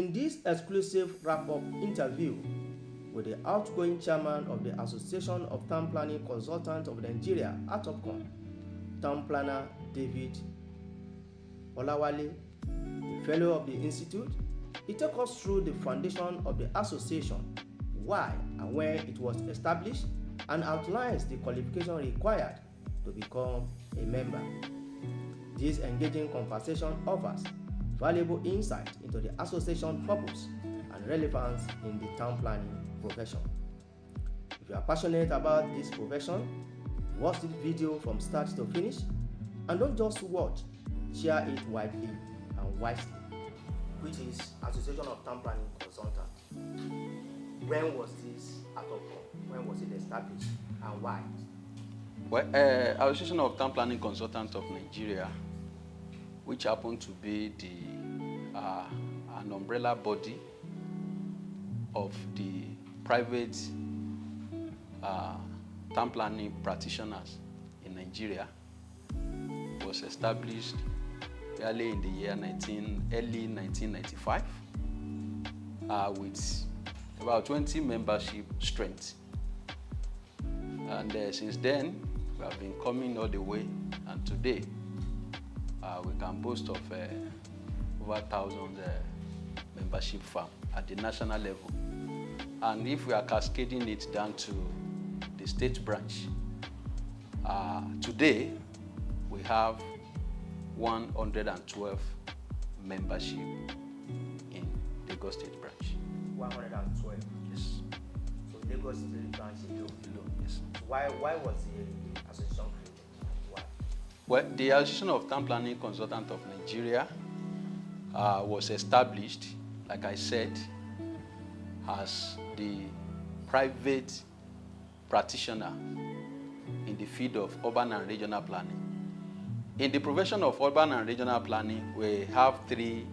In this exclusive wrap-up interview with the outgoing chairman of the Association of Town Planning Consultants of Nigeria, ATOPCON, Town Planner David Olawale, a fellow of the institute, he took us through the foundation of the association, why and when it was established, and outlines the qualification required to become a member. This engaging conversation offers valuable insight into the association purpose and relevance in the town planning profession. If you are passionate about this profession, watch this video from start to finish, and don't just watch, share it widely and wisely. Which is Association of Town Planning Consultants. When was this ATOPCON? When was it established and why? Well, Association of Town Planning Consultants of Nigeria, which happened to be an umbrella body of the private town planning practitioners in Nigeria, was established early in the year early 1995 with about 20 membership strength. And since then, we have been coming all the way, and today we can boast of over 1,000 membership firm at the national level. And if we are cascading it down to the state branch, today we have 112 membership in Lagos State branch. 112? Yes. So Lagos State branch alone? Yes. So why was the association created? Why? Well, the Association of Town Planning Consultants of Nigeria was established, like I said, as the private practitioner in the field of urban and regional planning. In the profession of urban and regional planning, we have three,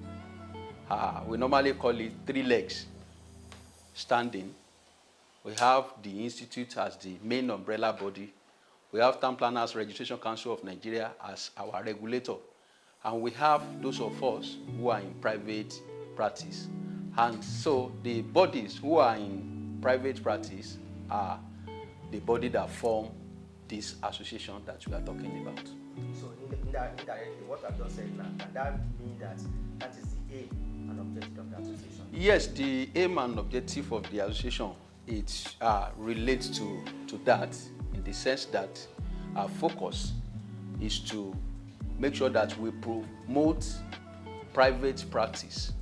we normally call it three legs standing. We have the institute as the main umbrella body. We have Town Planners Registration Council of Nigeria as our regulator. And we have those of us who are in private practice. And so the bodies who are in private practice are the body that form this association that we are talking about. So indirectly, what I've just said now, can that mean that that is the aim and objective of the association? Yes, the aim and objective of the association, it relates to that, in the sense that our focus is to make sure that we promote private practice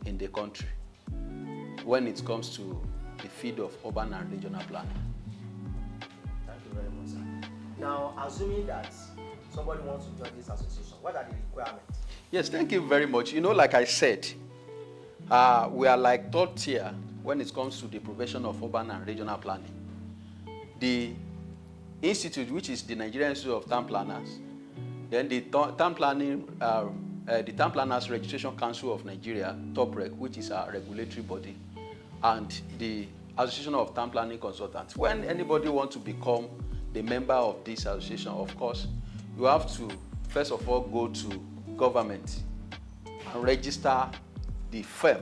in the country when it comes to the field of urban and regional planning. Thank you very much, sir. Now, assuming that somebody wants to join this association, what are the requirements? Yes, thank you very much. You know, like I said, we are like third tier when it comes to the profession of urban and regional planning. The institute, which is the Nigerian Institute of Town Planners, then the Town Planners Registration Council of Nigeria, TOPREC, which is our regulatory body, and the Association of Town Planning Consultants. When anybody wants to become the member of this association, of course, you have to, first of all, go to government and register the firm.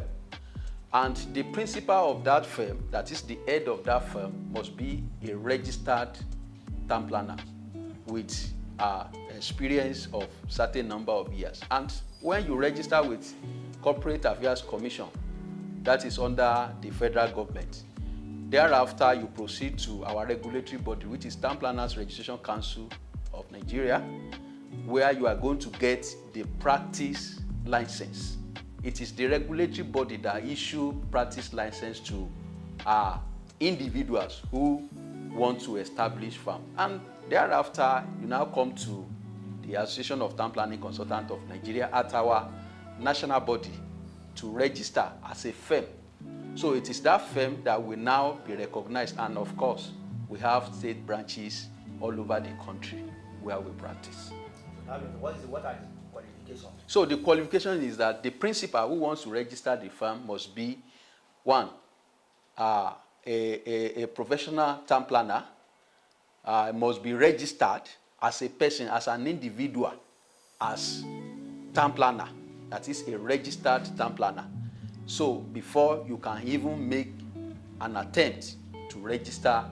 And the principal of that firm, that is the head of that firm, must be a registered town planner with experience of certain number of years. And when you register with Corporate Affairs Commission, that is under the federal government, thereafter you proceed to our regulatory body, which is Town Planners Registration Council of Nigeria, where you are going to get the practice license. It is the regulatory body that issue practice license to individuals who want to establish firm. And thereafter, you now come to the Association of Town Planning Consultants of Nigeria at our national body to register as a firm. So it is that firm that will now be recognized, and of course, we have state branches all over the country where we practice. What are the qualifications? So the qualification is that the principal who wants to register the firm must be, one, a professional town planner, must be registered as a person, as an individual, as town planner, that is a registered town planner. So before you can even make an attempt to register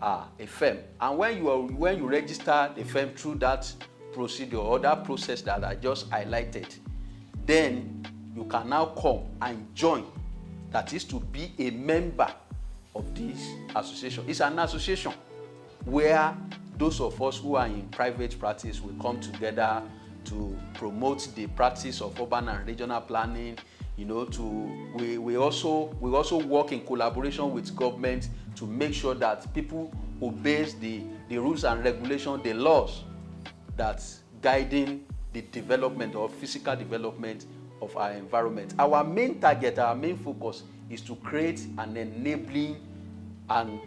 a firm, and when you register the firm through that procedure or that process that I just highlighted, then you can now come and join. That is to be a member of this association. It's an association where those of us who are in private practice will come together to promote the practice of urban and regional planning. We also work in collaboration with government to make sure that people obey the rules and regulations, the laws that's guiding the development or physical development of our environment. Our main target, our main focus is to create an enabling and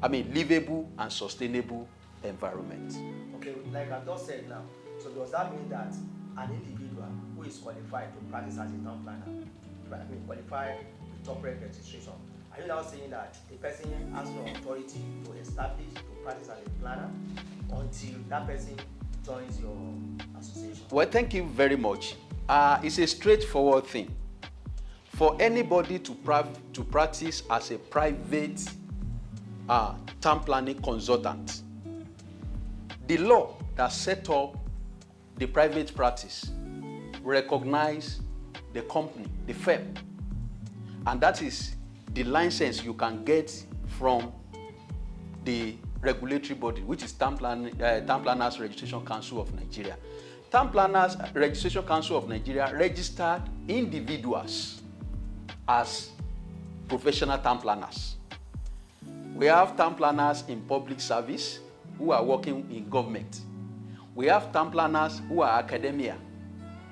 livable and sustainable environment. Okay, like I just said now, so does that mean that an individual who is qualified to practice as a town planner, qualified with top rec registration, are you now saying that the person has no authority to establish, to practice as a planner until that person joins your association? Well, thank you very much. It's a straightforward thing. For anybody to practice as a private town planning consultant, the law that set up the private practice recognize the company, the firm, and that is the license you can get from the regulatory body, which is Town Planners Registration Council of Nigeria. Town Planners Registration Council of Nigeria registered individuals as professional town planners. We have town planners in public service who are working in government. We have town planners who are academia,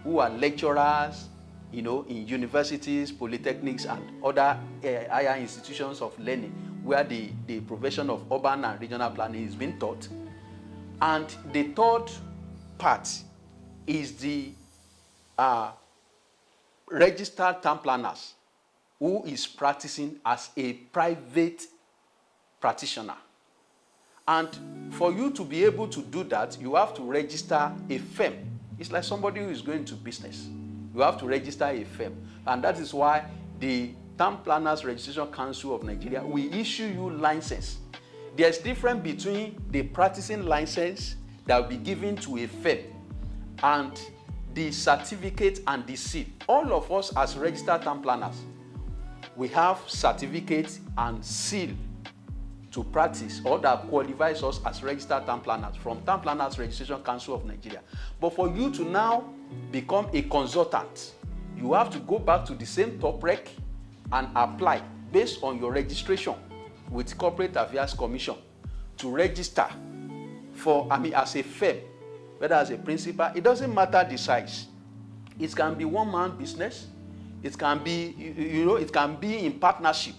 who are lecturers, in universities, polytechnics, and other higher institutions of learning where the profession of urban and regional planning is being taught. And the third part is the registered town planners who is practicing as a private practitioner. And for you to be able to do that, you have to register a firm. It's like somebody who is going to business. You have to register a firm. And that is why the Town Planners Registration Council of Nigeria will issue you license. There's difference between the practicing license that will be given to a firm and the certificate and the seal. All of us as registered town planners, we have certificates and seal to practice, or that qualifies us as registered town planners from Town Planners Registration Council of Nigeria. But for you to now become a consultant, you have to go back to the same top rec and apply based on your registration with Corporate Affairs Commission to register for, as a firm, whether as a principal. It doesn't matter the size. It can be one-man business. It can be, it can be in partnership.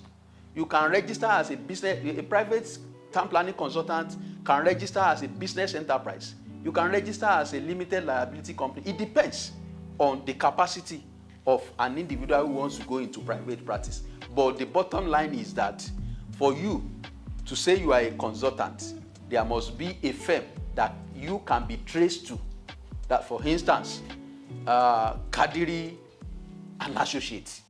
You can register as a business, a private town planning consultant can register as a business enterprise. You can register as a limited liability company. It depends on the capacity of an individual who wants to go into private practice. But the bottom line is that for you to say you are a consultant, there must be a firm that you can be traced to. That, for instance, Kadiri and Associates.